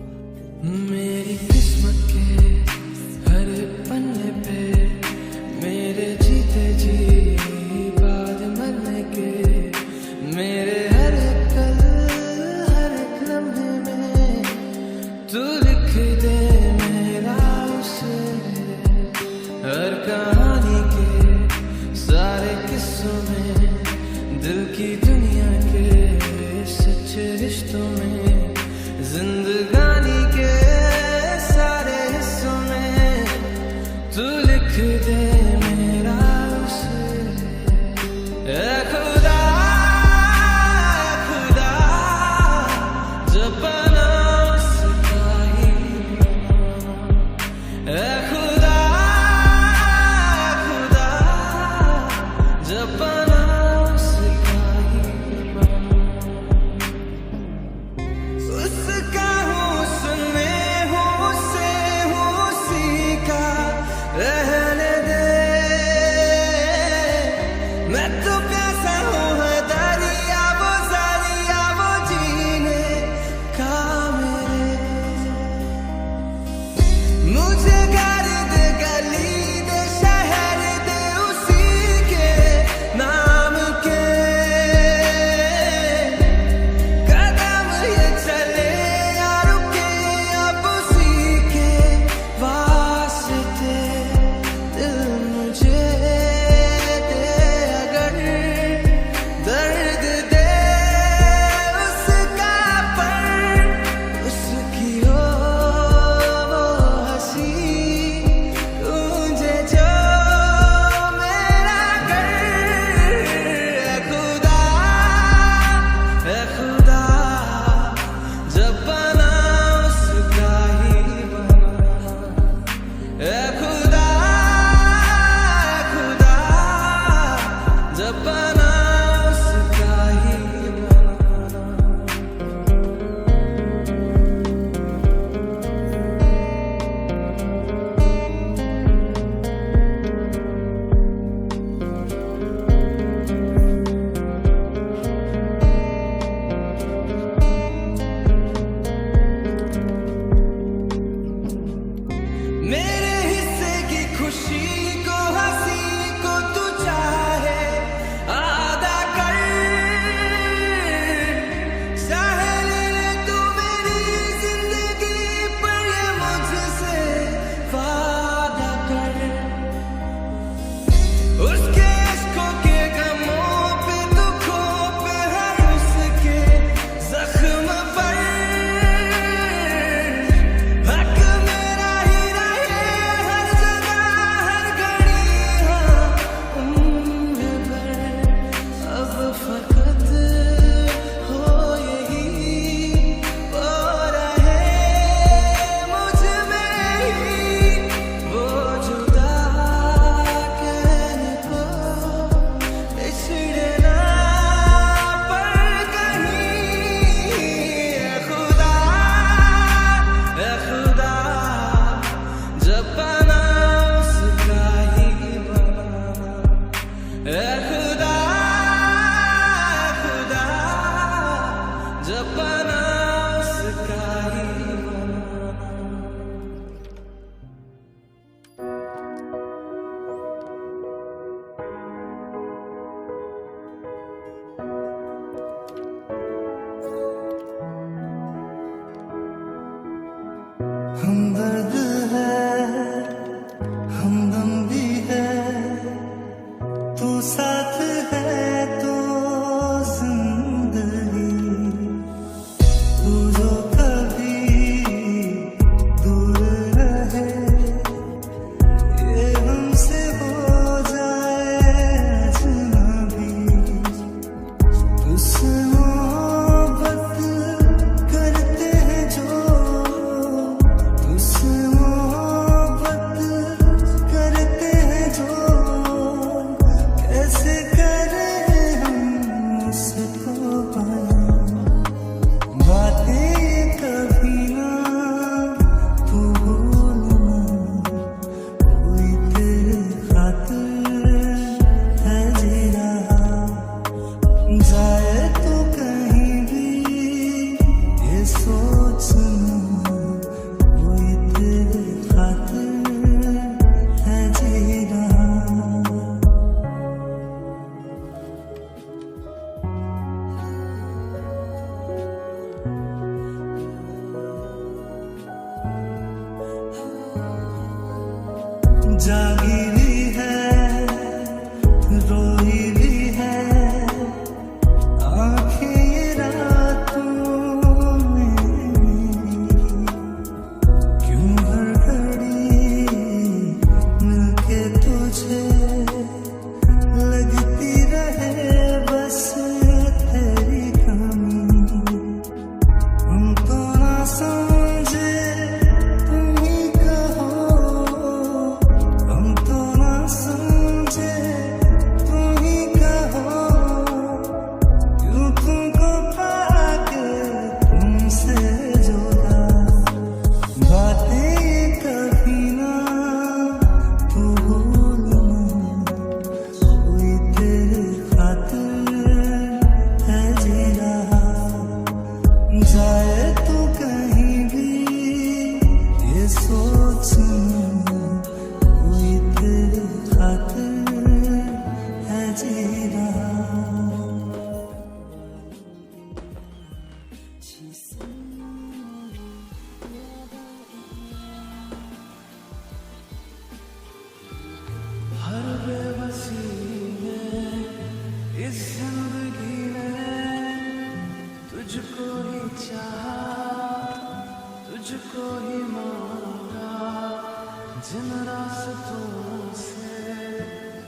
मेरी किस्मत के हर पन्ने पे मेरे जीते जी बाद मरने के मेरे हर पल हर लम्हे में तू लिख दे मेरा उसे हर कहानी के सारे किस्सों में दिल की दुनिया के सच्चे रिश्तों में जिंदगानी के सारे हिस्सों में तू लिख दे मेरा उसे ऐ खुदा खुदा जब बना उसका ही ऐ खुदा खुदा जब बना उसका ही उसका हुस्न हुस्से हुस्सी का रहने दे मैं तो प्यासा हूँ है दरिया वो जीने का मेरे मुझे घर दे गली दे शहर दे उसी के नाम के कदम ये चले या रुके अब उसी के वास्ते दिल मुझे दे अगर दर्द दे उसका पर उसकी हो वो हंसी गूंजे जो मेरा घर ऐ खुदा जब बना उसका ही बना ऐ खुदा जब बना उसका ही बना मेरे हिस्से की खुशी को हंसी को तू चाहे आधा कर चाहे ले ले तू मेरी जिंदगी पर ये मुझसे वादा कर उसके इश्कों के गमों पे दुखों पे हर उसके जख्म पर हक मेरा ही रहे हर जगह हर घड़ी हाँ उम्र भर अब फकत हो यही वो रहे मुझ में ही वो जुदा कहने को बिछड़े ना पर कहीं ऐ खुदा जब बना उसका ही बना ऐ खुदा जब बना उसका ही बना हमदर्द है हमदम भी है तू साथ है तो जिंदगी तू जो कभी दूर रहे ये हमसे हो जाए अजनबी तुझसे मोहब्बत करते हैं जो तुझसे जागी भी है रोई भी है आंखें ये रातों में क्यों हर घड़ी मिलके तुझे लगती रहे बस तेरी कमी हम तो ना समझे तुम ही कहो हम तो ना समझे तुम ही कहो क्यों तुमको पाके तुमसे जोड़ा बातें कभी ना तू भूलना कोई तेरे खातिर है जी रहा जाए तो कहीं भी ये सोचना कोई तेरे खातिर है जी रहा हर बेबसी में इस जिंदगी में तुझको ही चाहा तुझको ही मांगा जिन रास्तों से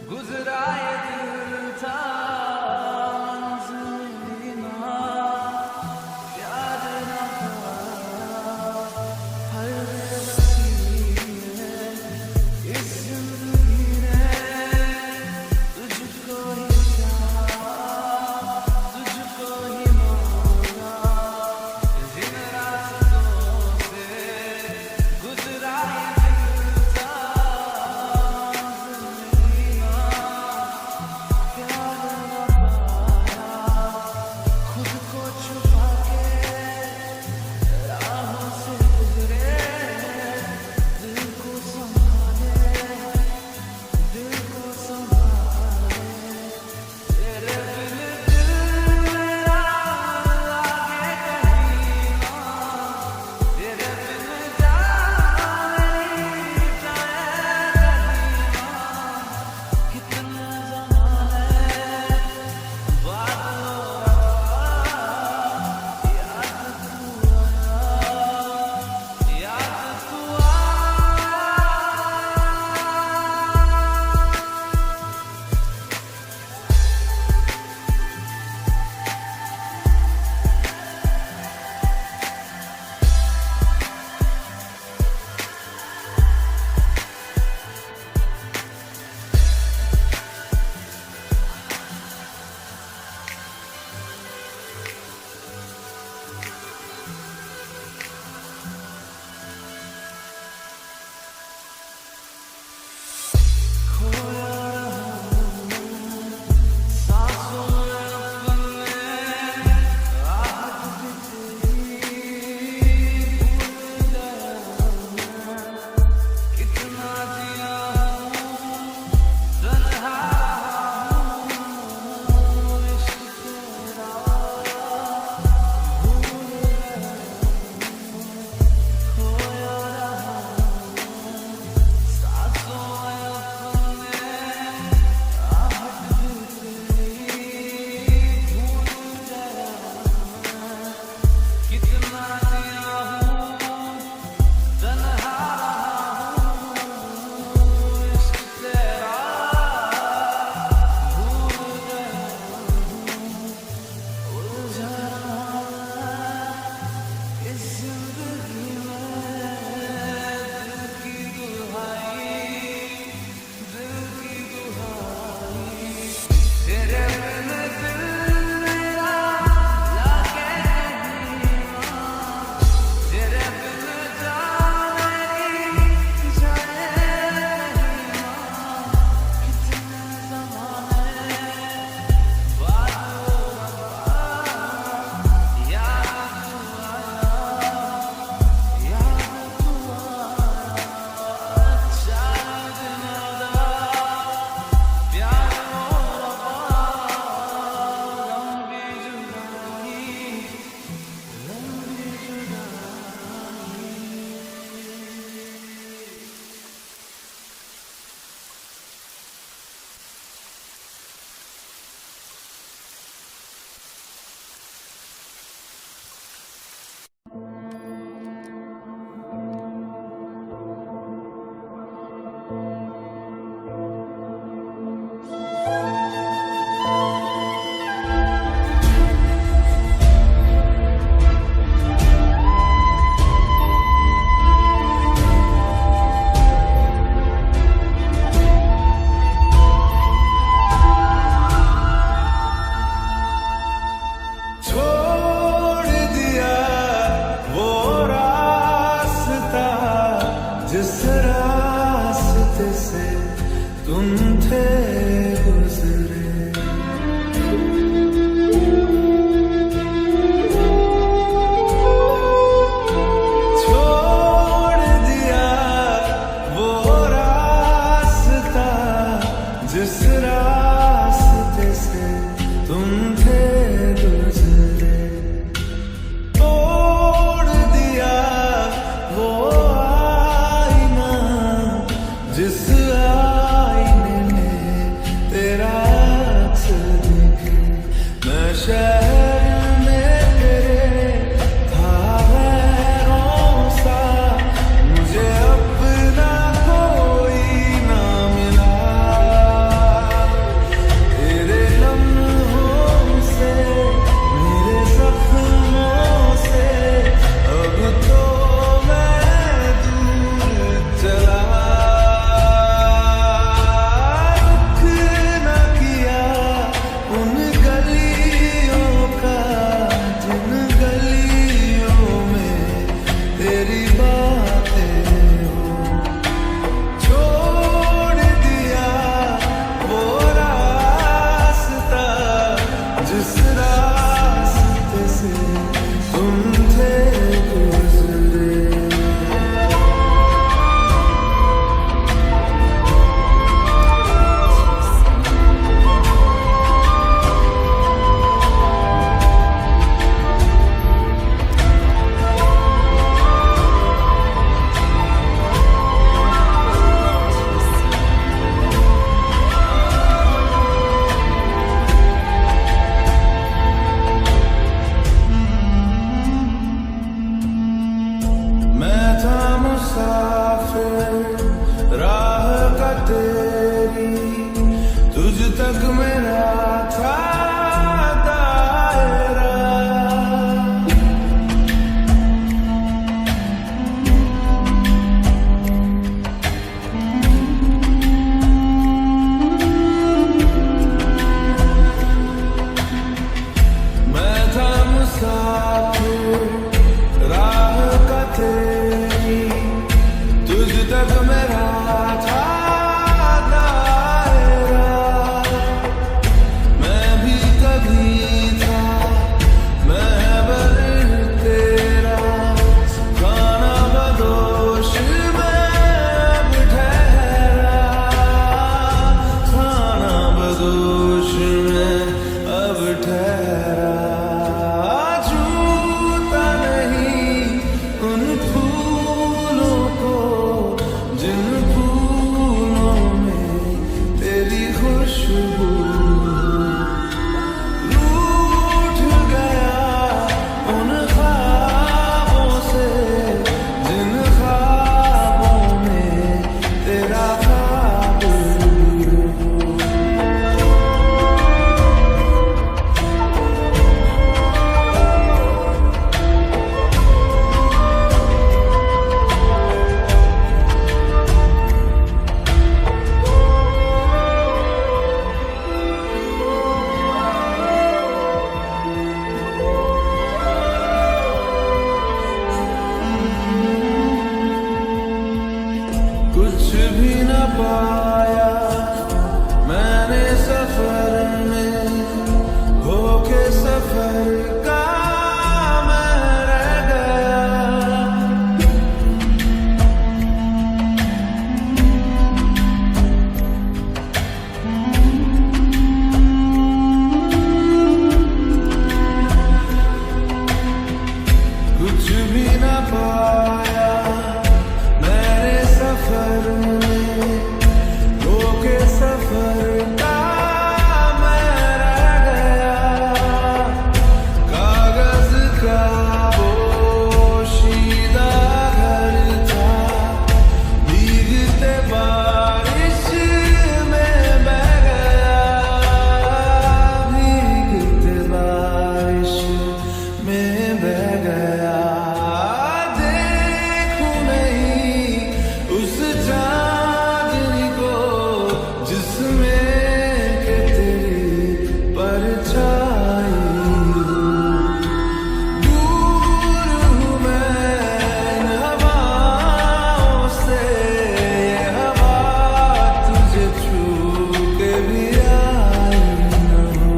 गुजरा ये दिल था मंजिल ना याद ना पाया हर बेबसी में इस जिंदगी में तुझको ही चाहा तुझको ही मांगा जिन रास्तों से गुजरा ये दिल था तुम थे गुजरे। मैं था मुसाफिर राह का तेरी, तुझ तक मेरा था दायरा। मैं था मुसाफिर राह का तेरी, तुझ तक मेरा था दायरा। मैं भी कभी था महबूब तेरा, खाना बदोश में अब ठहरा, खाना बदोश में अब ठहरा। छूता नहीं उन फूलों को जिन फूलों में तेरी खुशबू। रूठ गया उन ख्वाबों से जिन ख्वाबों में तेरा ख्वाब। कुछ भी न पाया मैंने सफर में, होके सफर का मैं रह गया। कुछ भी न पाया मैंने सफर में, होके सफर का मैं रह गया। कागज का पोशीदा घर था, भीगते बारिश में बह गया, भीगते बारिश में बह गया। देखूं नहीं उस चांदनी को जिसमें के तेरी परछाई। दूर हूँ मैं इन हवाओं से, ये हवा तुझे छू के भी आई न हो।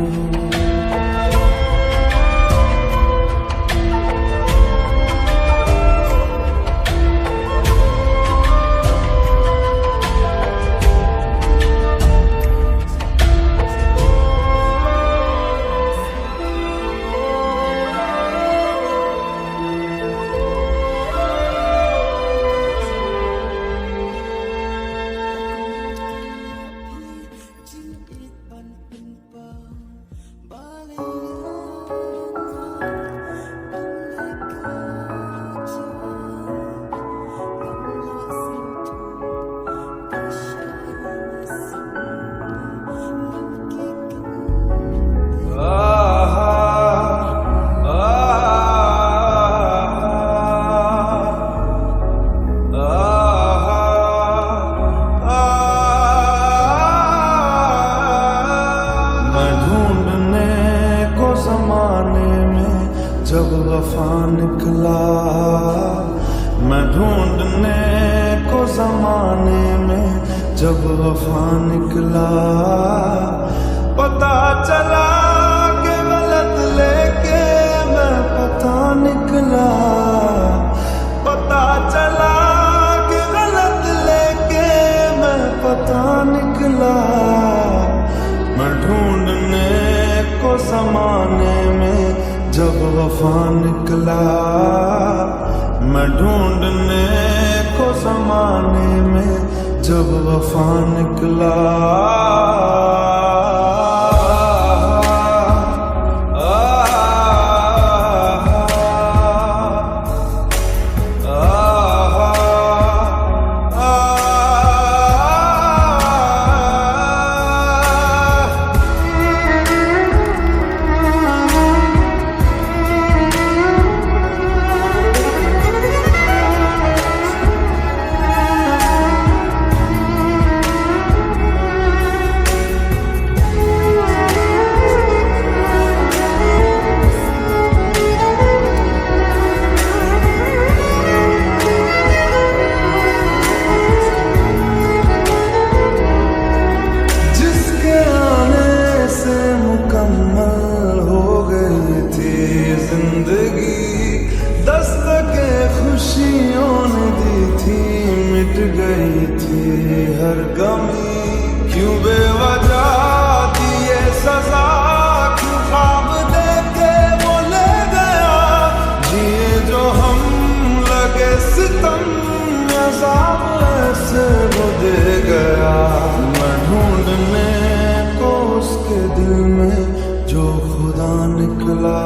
जब वफा निकला मैं ढूंढने को जमाने में, जब वफा निकला पता चला कि गलत लेके मैं पता निकला। जब वफा निकला, मैं ढूंढने को जमाने में जब वफा निकला। दस्तके खुशियों ने दी थी, मिट गई थी हर गमी। क्यों बेवजह दिए सजा, क्यों ख्वाब देके वो ले गया। जिए जो हम लगे सितम, अज़ाब ऐसे वो दे गया। मैं ढूंढने को उसके दिल में जो खुदा निकला।